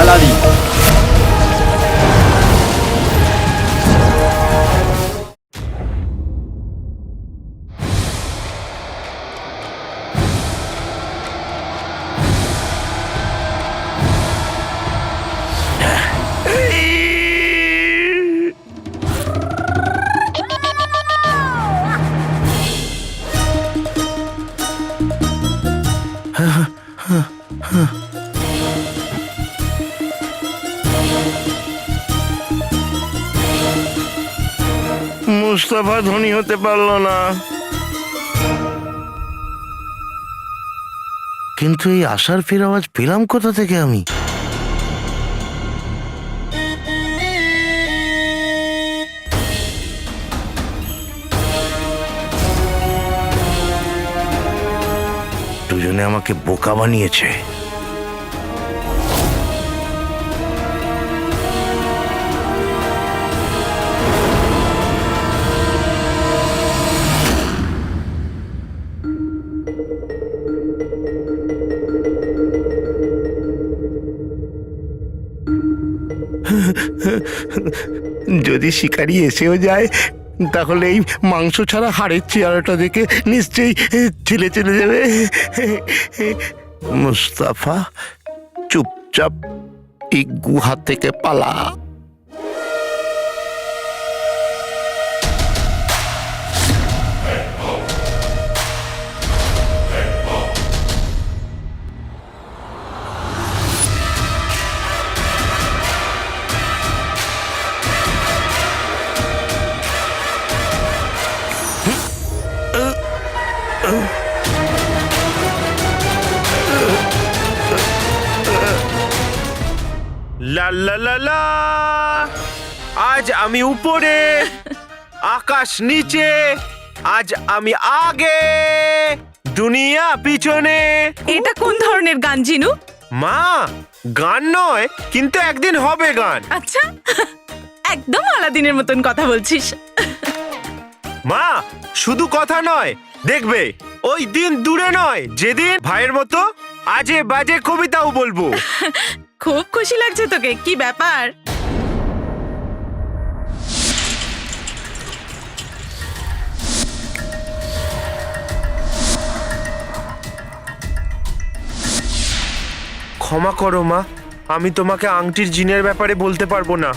Aladdin. Mustafa ধনী হতে পারলো না, কিন্তু এই আশার ফের আওয়াজ পেলাম কোথা থেকে আমি? দুজনে আমাকে বোকা বানিয়েছে। যদি শিকারি এসেও যায় তাহলে এই মাংস ছাড়া হাড়ের চেহারাটা দেখে নিশ্চয়ই ছেলে চলে যাবে। মুস্তাফা, চুপচাপ এই গুহা থেকে পালা। লা লা লা লা, আজ আমি উপরে, আকাশ নিচে, আজ আমি আগে, দুনিয়া পিছনে। এটা কোন ধরনের গান জিনু? মা, গান নয়, কিন্তু একদিন হবে গান। আচ্ছা, একদম আলাদিনের মতন কথা বলছিস। মা, শুধু কথা নয়, দেখবে ওই দিন দূরে নয় যেদিন ভাইয়ের মতো আজে বাজে কবিতাও বলবো। খুব খুশি লাগছে তোকে, কি ব্যাপার? ক্ষমা করো মা, আমি তোমাকে আংটির জিনের ব্যাপারে বলতে পারবো না।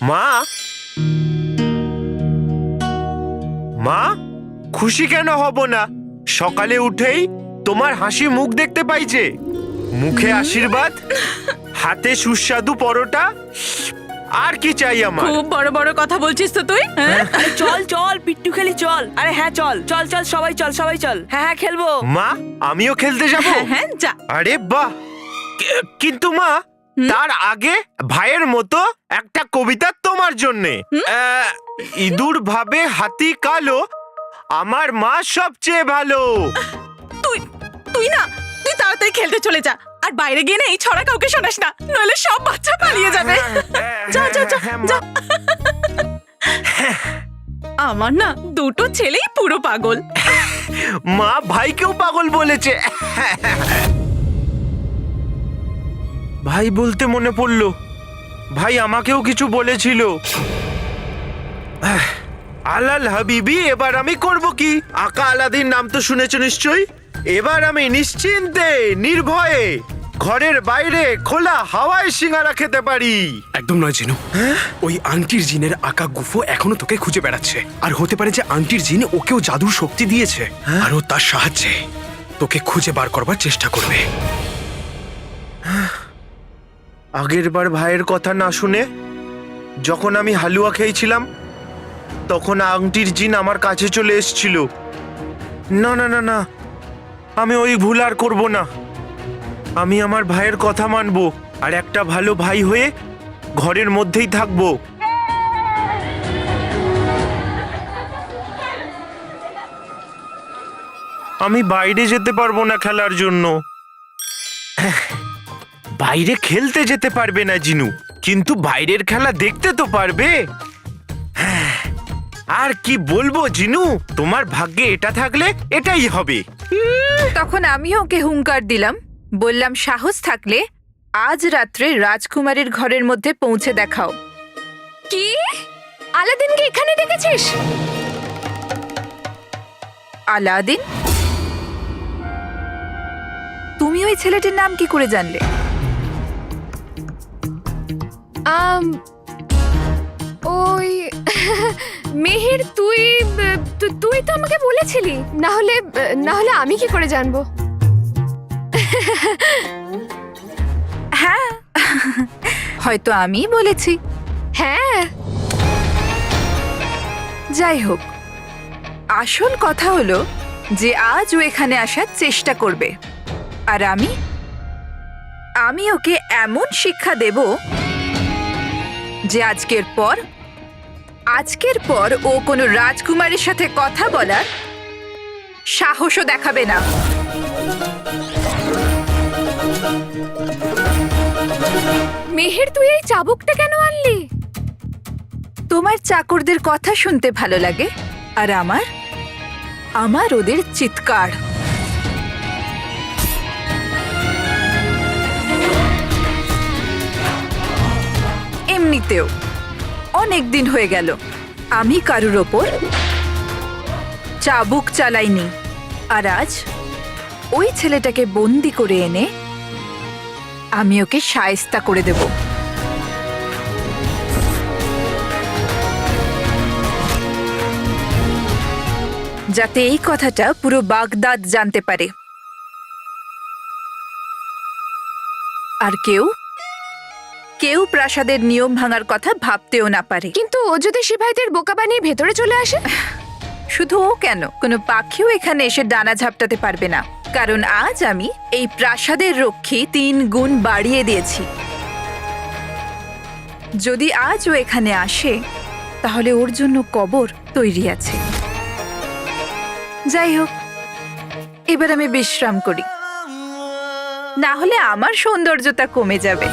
মা, মা, খুশি কেন হব না? সকালে উঠেই তোমার হাসি মুখ দেখতে পাইছে, মুখে আশীর্বাদ, হাতে সুস্বাদু পরোটা, আর কি চাই আমার? খুব বড় বড় কথা বলছিস তো তুই। হ্যাঁ? আরে চল চল পিট্টু খেলি চল। আরে হ্যাঁ চল চল চল সবাই চল সবাই চল। হ্যাঁ হ্যাঁ খেলবো। মা, আমিও খেলতে যাব? হ্যাঁ হ্যাঁ যা। আরে বাহ, কিন্তু মা, তার আগে ভাইয়ের মতো একটা কবিতা তোমার জন্যে। ইঁদুর ভাবে হাতি কালো, আমার মা সবচেয়ে ভালো। তুই তুই না, তুই তাড়াতাড়ি খেলতে চলে যা, আর বাইরে গিয়ে না এই ছড়া কাউকে শোনাস না, নইলে সব বাচ্চা পালিয়ে যাবে। যা যা যা যা। আমার না দুটো ছেলেই পুরো পাগল। মা ভাইকেও পাগল বলেছে। ভাই বলতে মনে পড়লো, ভাই আমাকেও কিছু বলেছিল। আলাল হাবিবি, এবার আমি করব কি? আকা আলাদিন নাম তো শুনেছো নিশ্চয়ই। এবার আমি নিশ্চিন্তে নির্ভয়ে ঘরের বাইরে খোলা হাওয়ায় সিঙ্গারা খেতে পারি। একদম নয় জিনু, ওই আংটির জিনের আঁকা গুফো এখনো তোকে খুঁজে বেড়াচ্ছে, আর হতে পারে যে আংটির জিন ওকেও জাদুর শক্তি দিয়েছে, আর ও তার সাহায্যে তোকে খুঁজে বার করবার চেষ্টা করবে। আগের বার ভাইয়ের কথা না শুনে যখন আমি হালুয়া খেয়েছিলাম, তখন আংটির জিন আমার কাছে চলে এসেছিল। না না না না, আমি ওই ভুল আর করব না। আমি আমার ভাইয়ের কথা মানবো, আর একটা ভালো ভাই হয়ে ঘরের মধ্যেই থাকবো। আমি বাইরে যেতে পারবো না খেলার জন্য। বাইরে খেলতে যেতে পারবে না জিনু, কিন্তু বাইরের খেলা দেখতে তো পারবে। আর কি বলবো জিনু, তোমার ভাগ্যে এটা থাকলে এটাই হবে। তখন আমিও ওকে হুঙ্কার দিলাম, বললাম সাহস থাকলে আজ রাত্রে রাজকুমারীর ঘরের মধ্যে পৌঁছে দেখাও। কি আলাদিনকে এখানে ডেকেছিস? আলাদিন? তুমি ওই ছেলেটির নাম কি করে জানলে? ওই মেহের, তুই তুই তো আমাকে বলেছিলি, না হলে আমি কি করে জানবো? হ্যাঁ, হয়তো আমিই বলেছি। হ্যাঁ, যাই হোক, আসল কথা হলো যে আজ ও এখানে আসার চেষ্টা করবে, আর আমি ওকে এমন শিক্ষা দেব যে আজকের পর ও কোনো রাজকুমারীর সাথে কথা বলার সাহসও দেখাবে না। মেহের, তুই এই চাবুকটা কেন আনলি? তোমার চাকরদের কথা শুনতে ভালো লাগে, আর আমার ওদের চিৎকার। এমনিতেও অনেক দিন হয়ে গেল আমি কারুর ওপর চাবুক চালাইনি, আর আজ ওই ছেলেটাকে বন্দি করে এনে আমি ওকে শায়েস্তা করে দেব। যাতে এই কথাটা পুরো বাগদাদ জানতে পারে, আর কেউ প্রাসাদের নিয়ম ভাঙার কথা ভাবতেও না পারে। কিন্তু ও যদি সিপাহীদের বোকা বানিয়ে ভেতরে চলে আসে? শুধু ও কেন, কোনো পাখিও এখানে এসে ডানা ঝাপটাতে পারবে না, কারণ আজ আমি এই প্রাসাদের রক্ষী 3 গুণ বাড়িয়ে দিয়েছি। যদি আজ ও এখানে আসে তাহলে ওর জন্য কবর তৈরি আছে। যাই হোক, এবার আমি বিশ্রাম করি, না হলে আমার সৌন্দর্যতা কমে যাবে।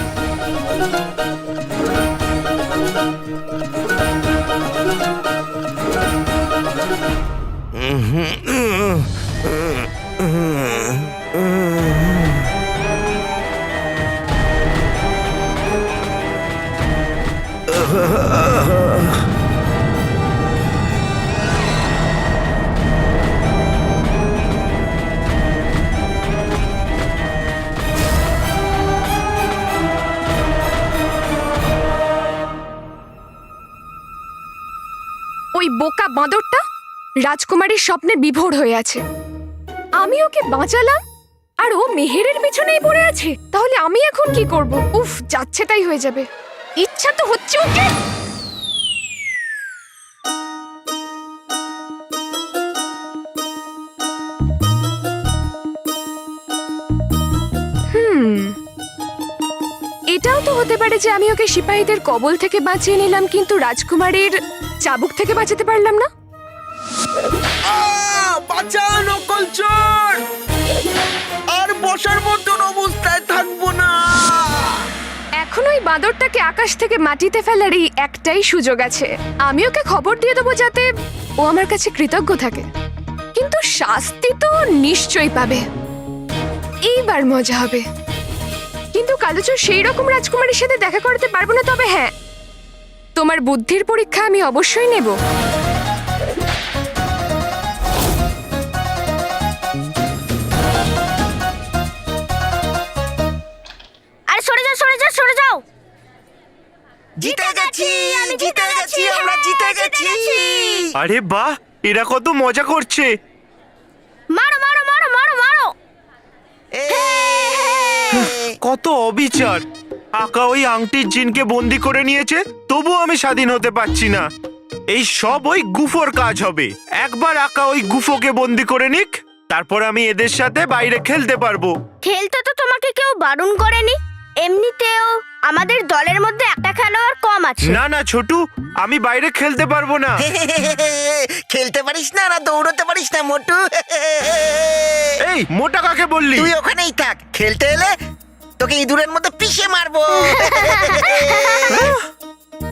ওই বোকা বাঁদরটা রাজকুমারীর স্বপ্নে বিভোর হয়ে আছে। আমি ওকে বাঁচালাম আর ও মেহেরের পিছনেই পড়ে আছে। তাহলে আমি এখন কি করব? উফ, যাচ্ছে তাই হয়ে যাবে। ইচ্ছা তো হচ্ছে ওকে। এটাও তো হতে পারে যে আমি ওকে সিপাহীদের কবল থেকে বাঁচিয়ে নিলাম, কিন্তু রাজকুমারীর চাবুক থেকে বাঁচাতে পারলাম না। বাঁচাও নকল চোর! আর বসার মতন অবস্থায় থাকবো না। এখন ওই বাঁদরটাকে আকাশ থেকে মাটিতে ফেলারই একটাই সুযোগ আছে। আমি ওকে খবর দিয়ে দেবো যাতে ও আমার কাছে কৃতজ্ঞ থাকে, কিন্তু শাস্তি তো নিশ্চয়ই পাবে। এইবার মজা হবে। কিন্তু কালুচোর সেই রকম রাজকুমারীর সাথে দেখা করতে পারবো না, তবে হ্যাঁ, তোমার বুদ্ধির পরীক্ষা আমি অবশ্যই নেব। আরে সরে যাও, সরে যাও, সরে যাও। জিতে গেছি, জিতে গেছি, আমরা জিতে গেছি। আরে বাহ, এরা কত মজা করছে। মারো মারো মারো মারো মারো। কত অবিচার! আকা ওই আংটির জিনকে বন্দি করে নিয়েছে, তবুও আমি স্বাধীন হতে পারছি না। এই সব ওই গুফোর কাজ হবে। একবার আকা ওই গুফোকে বন্দি করে নিক, তারপর আমি এদের সাথে বাইরে খেলতে পারবো। খেলতে তো তোমাকে কেউ বারণ করেনি। এমনিতেও আমাদের দলের মধ্যে একটা খেলোয়াড় কম আছে। না না ছোটু, আমি বাইরে খেলতে পারবো না। খেলতে পারিস না, না দৌড়তে পারিস না মোটু? এই মোটা কাকে বললি? তুই ওখানেই থাক, খেলতে এলে তোকে ইঁদুরের মতো পিষে মারবো।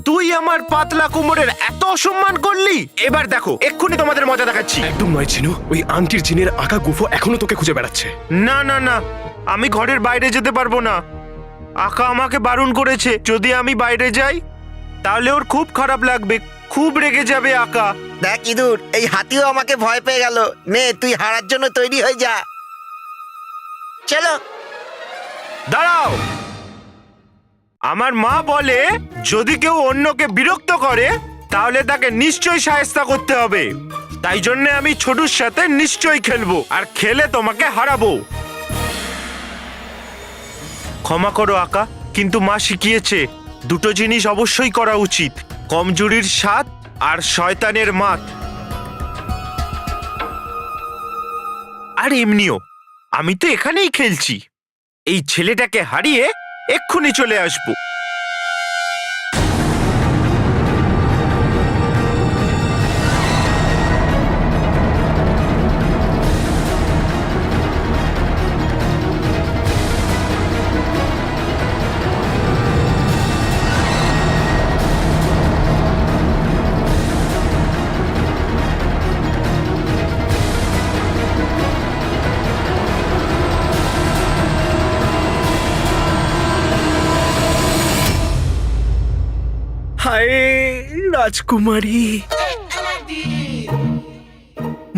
তুই আমার পাতলা কোমরের এত অসম্মান করলি? এবার দেখো, এক্ষুনি তোমাদের মজা দেখাচ্ছি। একদম নয় চিনু, ওই আংটির জিনের আঁকা গুফো এখনো তোকে খুঁজে বেড়াচ্ছে। না না না, আমি ঘরের বাইরে যেতে পারবো না। আকা আমাকে বারণ করেছে, যদি আমি বাইরে যাই তাহলে ওর খুব খারাপ লাগবে, খুব রেগে যাবে আকা। দেখ ইঁদুর, এই হাতিও আমাকে ভয় পেয়ে গেল। নে, তুই হারার জন্য তৈরি হয়ে যা। চলো। দাঁড়াও, আমার মা বলে যদি কেউ অন্যকে বিরক্ত করে তাহলে তাকে নিশ্চয়ই শায়েস্তা করতে হবে। তাই জন্য আমি ছোটুর সাথে নিশ্চয়ই খেলবো, আর খেলে তোমাকে হারাবো। ক্ষমা করো আকা, কিন্তু মা শিখিয়েছে দুটো জিনিস অবশ্যই করা উচিত, কমজোরির স্বাদ আর শয়তানের মাত। আর এমনিও আমি তো এখানেই খেলছি, এই ছেলেটাকে হারিয়ে এক্ষুনি চলে আসবো। হায় রাজকুমারী,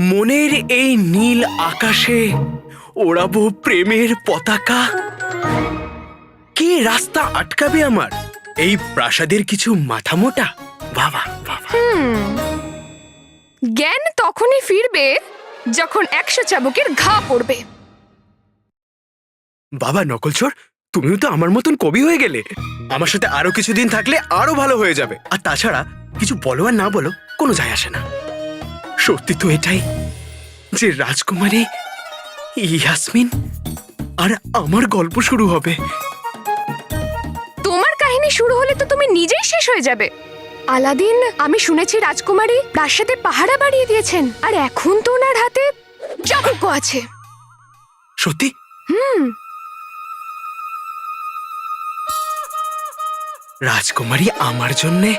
মনের এই নীল আকাশে ওড়াবো প্রেমের পতাকা। কে রাস্তা আটকাবে আমার? এই প্রাসাদের কিছু মাথা মোটা? বাবা বাবা, জ্ঞান তখনই ফিরবে যখন 100 চাবুকের ঘা পড়বে। বাবা নকলচোর, তুমিও তো আমার মতন কবি হয়ে গেলে। আমার সাথে আরো কিছুদিন থাকলে আরো ভালো হয়ে যাবে। আর তাছাড়া কিছু বলো আর না বলো, কোনো যায় আসে না। সত্যি তো এটাই যে রাজকুমারী ইয়াসমিন আর আমার গল্প শুরু হবে। তোমার কাহিনী শুরু হলে তো তুমি নিজেই শেষ হয়ে যাবে। আলাদিন, আমি শুনেছি রাজকুমারী প্রাসাদে পাহারা বাড়িয়ে দিয়েছেন, আর এখন তো ওনার হাতে চাবুক আছে। সত্যি? রাজকুমারী আমার জন্যে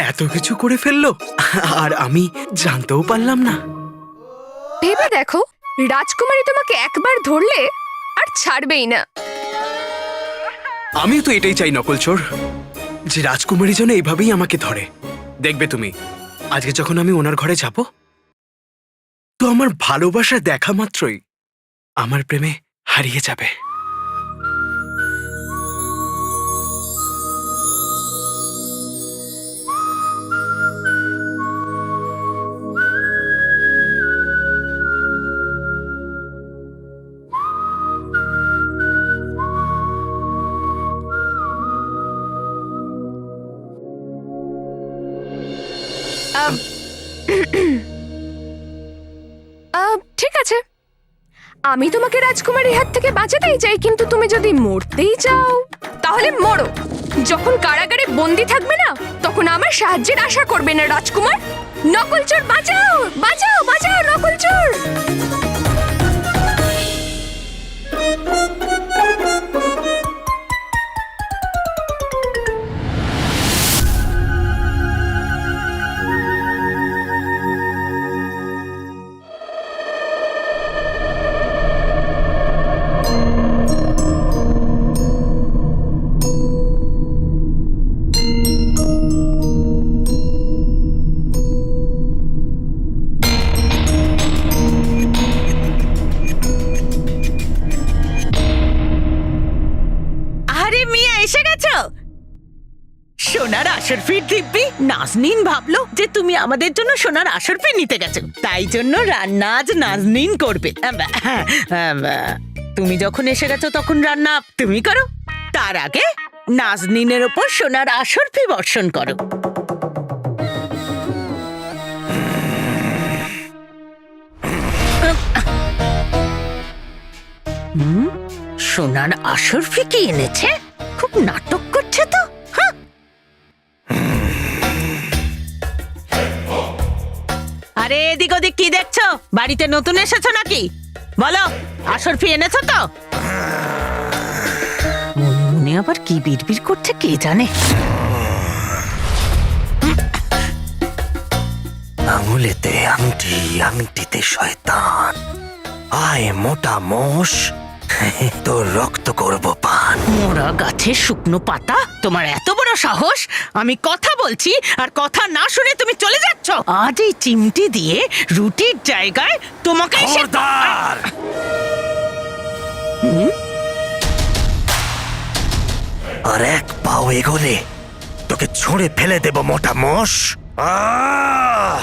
এত কিছু করে ফেললো, আর আমি জানতেও পারলাম না। ভেবে দেখো, রাজকুমারী তোমাকে একবার ধরলে আর ছাড়বেই না। আমিও তো এটাই চাই নকলচোর, যে রাজকুমারী যেন এভাবেই আমাকে ধরে। দেখবে তুমি, আজকে যখন আমি ওনার ঘরে যাব, তো আমার ভালোবাসা দেখা মাত্রই আমার প্রেমে হারিয়ে যাবে। ঠিক আছে, আমি তোমাকে রাজকুমারীর হাত থেকে বাঁচাতেই চাই, কিন্তু তুমি যদি মরতেই চাও তাহলে মরো। যখন কারাগারে বন্দি থাকবে না, তখন আমার সাহায্যের আশা করবে না রাজকুমার। নকলচোর বাঁচাও, বাঁচাও, বাঁচাও নকলচোর। সোনার আসরফির দিব্যি, নাজনীন ভাবলো যে তুমি আমাদের জন্য সোনার আসরফি নিতে গেছো, তাই জন্য রান্না আজ নাজনীন করবে। তুমি যখন এসে গেছো তখন রান্না তুমি করো, তার আগে নাজনীনের ওপর সোনার আসরফি বর্ষণ করো। সোনার আসরফি কি এনেছে? খুব নাটক করছে তো। আরে এদিক ওদিক কি দেখছো? বাড়িতে নতুন এসেছো নাকি? বলো, আসরফি এনেছো তো? মনে মনে আবার কি বিড়বিড় করছে কে জানে। আঙুলেতে আংটি, আংটিতে শয়তান। আয় মোটা মোষ, তোর রক্ত করব পান। মোরা গাছের শুকনো পাতা, তোমার এত বড় সাহস! আমি কথা বলছি আর কথা না শুনে তুমি চলে যাচ্ছ। আজ এই চিমটি দিয়ে রুটির জায়গায় তোমাকে খবরদার! আর এক পাও এগোলে তোকে ছুঁড়ে ফেলে দেব মোটা মোষ। আহ!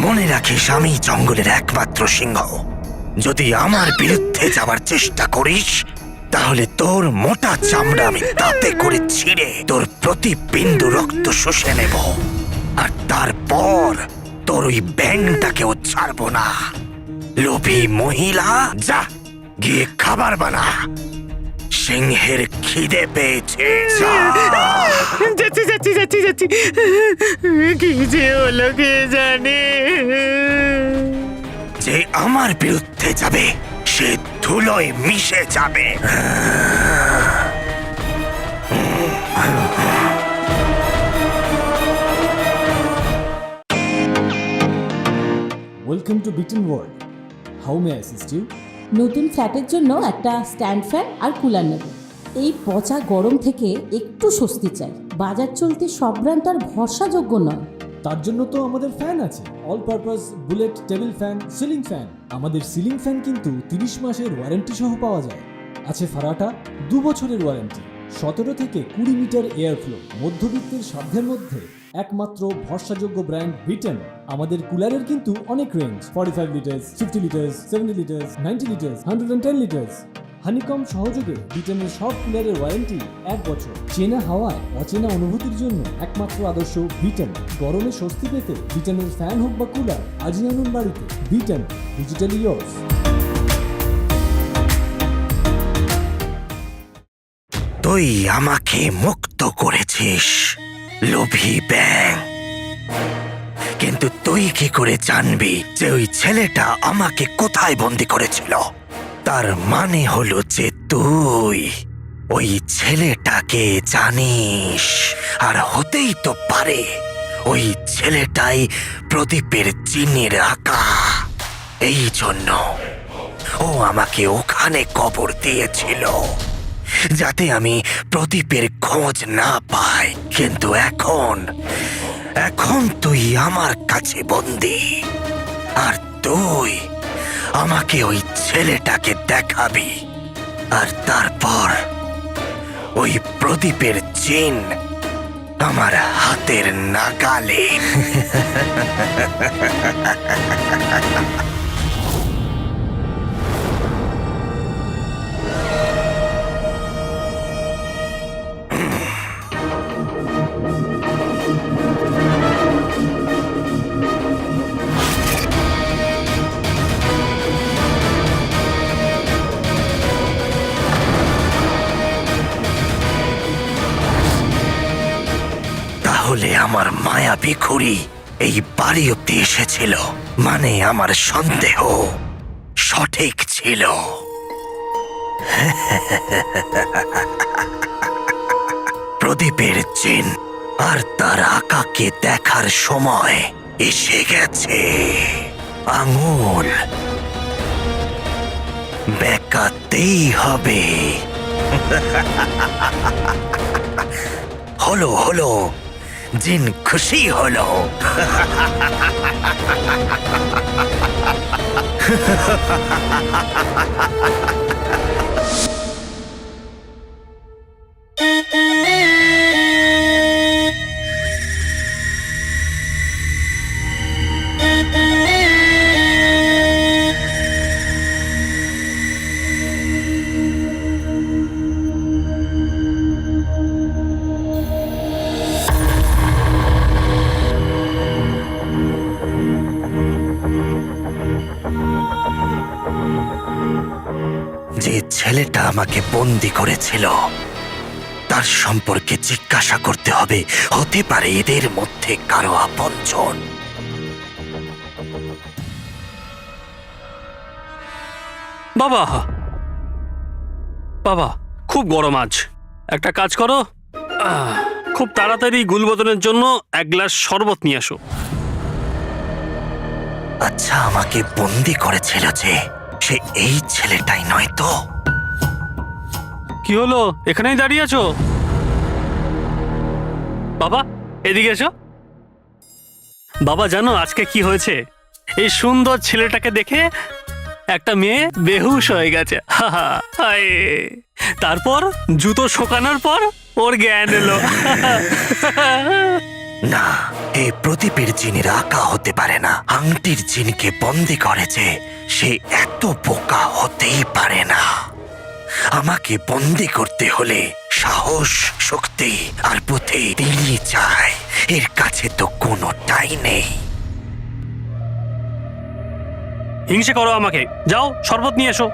মনে রাখিস, আমি জঙ্গলের একমাত্র সিংহ। যদি আমার বিরুদ্ধে যাওয়ার চেষ্টা করিস তাহলে তোর মোটা চামড়া আমি দাঁতে করে ছিঁড়ে তোর প্রতি বিন্দু রক্ত শুষে নেব, আর তারপর তোর ওই ব্যাংটাকেও ছাড়বো না। লোভী মহিলা, যা গিয়ে খাবার বানা, সিংহের খিদে পেয়েছে। যাচ্ছি যাচ্ছি যাচ্ছি যাচ্ছি। কি যে হলো কে জানে। যে আমার বিরুদ্ধে যাবে সে ধুলোয় মিশে যাবে। Welcome to beaten world. How may I assist you? নতুন ফ্ল্যাটের জন্য একটা স্ট্যান্ড ফ্যান আর কুলার নেব। এই পচা গরম থেকে একটু স্বস্তি চাই। বাজার চলতে সব ব্র্যান্ড আর ভরসাযোগ্য নয়। তার জন্য তো আমাদের ফ্যান আছে, all purpose bullet table fan, ceiling fan. আমাদের সিলিং ফ্যান কিন্তু 30 মাসের ওয়ারেন্টি সহ পাওয়া যায়। আছে ফারাটা 2 বছরের ওয়ারেন্টি, 17 থেকে 20 মিটার এয়ার ফ্লো, মধ্যবিত্তের সাধ্যের মধ্যে একমাত্র ভরসাযোগ্য ব্র্যান্ড বিটেন। আমাদের কুলারের কিন্তু অনেক range, 45 litres, 50 litres, 70 litres, 90 litres, 110 litres. Honeycomb সহযোগে বিটেনের সব কুলারের ওয়ারেন্টি 1 বছর। চেনা হাওয়ায় অচেনা অনুভূতির জন্য একমাত্র আদর্শ বিটেন। গরমে স্বস্তি পেতে বিটেনের ফ্যান হোক বা কুলার, আজই আনুন বাড়িতে। Beaten, digitally yours. তুই আমাকে মুক্ত করেছিস লোভী ব্যাং, কিন্তু তুই কি করে জানবি যে ওই ছেলেটা আমাকে কোথায় বন্দি করেছিল? তার মানে হলো যে তুই ওই ছেলেটাকে জানিস, আর হতেই তো পারে ওই ছেলেটাই প্রদীপের জিনের আঁকা। এই জন্য ও আমাকে ওখানে কবর দিয়েছিল, যাতে আমি প্রদীপের খোঁজ না পাই। কিন্তু এখন তুই আমার কাছে বন্দি, আর তুই আমাকে ওই ছেলেটাকে দেখাবি, আর তারপর ওই প্রদীপের চিন আমার হাতের নাগালে। তাহলে আমার মায়াবী খুড়ি এই বাড়ি অব্দি এসেছিল, মানে আমার সন্দেহ সঠিক ছিল। প্রদীপের চিন আর তার আকাকে দেখার সময় এসে গেছে। আঙুল বেঁকাতেই হবে। হলো জিন খুশি হলো। যে ছেলেটা আমাকে বন্দি করেছিল তার সম্পর্কে জিজ্ঞাসা করতে হবে। হতে পারে এদের মধ্যে কারো আপনজন। বাবা বাবা, খুব গরম আজ। একটা কাজ করো, খুব তাড়াতাড়ি গুলবদনের জন্য এক গ্লাস শরবত নিয়ে আসো। আচ্ছা, আমাকে বন্দি করেছিল যে সে এই ছেলেটাই নয় তো? কি হলো, এখানেই দাঁড়িয়ে আছো? বাবা এদিকে এসো। বাবা জানো আজকে কি হয়েছে? এই সুন্দর ছেলেটাকে দেখে একটা মেয়ে বেহুশ হয়ে গেছে। হায়, তারপর জুতো শোকানোর পর ওর জ্ঞান এলো। না, এই প্রদীপের জিনের আঁকা হতে পারে না। আংটির জিনকে বন্দি করেছে, সে এত বোকা হতেই পারে না। আমাকে বন্দি করতে হলে সাহস, শক্তি আর বুদ্ধি তিনি চায়। এর কাছে তো কোনোটাই নেই। হিংসে করো আমাকে, যাও শরবত নিয়ে এসো।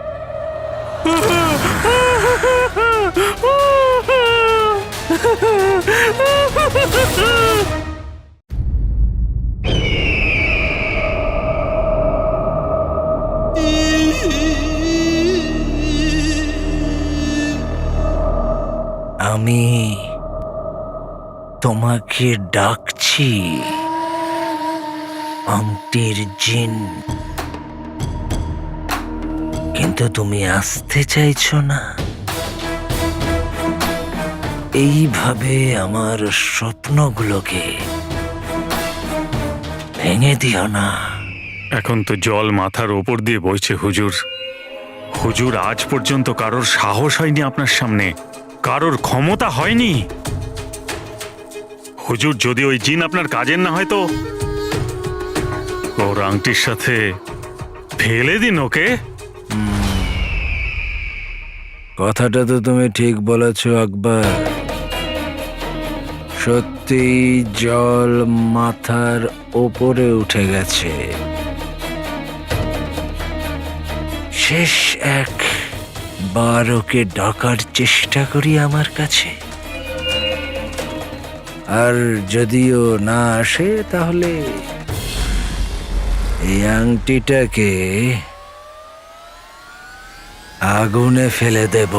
আমি তোমাকে ডাকছি, আংটির জিন, কিন্তু তুমি আসতে চাইছো না। এইভাবে আমার স্বপ্নগুলোকে ভেঙে দিও না। এখন তো জল মাথার ওপর দিয়ে বইছে হুজুর। হুজুর, আজ পর্যন্ত কারোর সাহস হয়নি আপনার সামনে, কারোর ক্ষমতা হয়নি। হুজুর, যদি ওই জিন আপনার কাজের না হয় তো ওর আংটির সাথে ফেলে দিন ওকে। কথাটা তো তুমি ঠিক বলেছ আকবর। সত্যি জল মাথার ওপরে উঠে গেছে। শেষ একবার ওকে ডাকার চেষ্টা করি আমার কাছে, আর যদিও না আসে তাহলে এই আংটিটাকে আগুনে ফেলে দেব।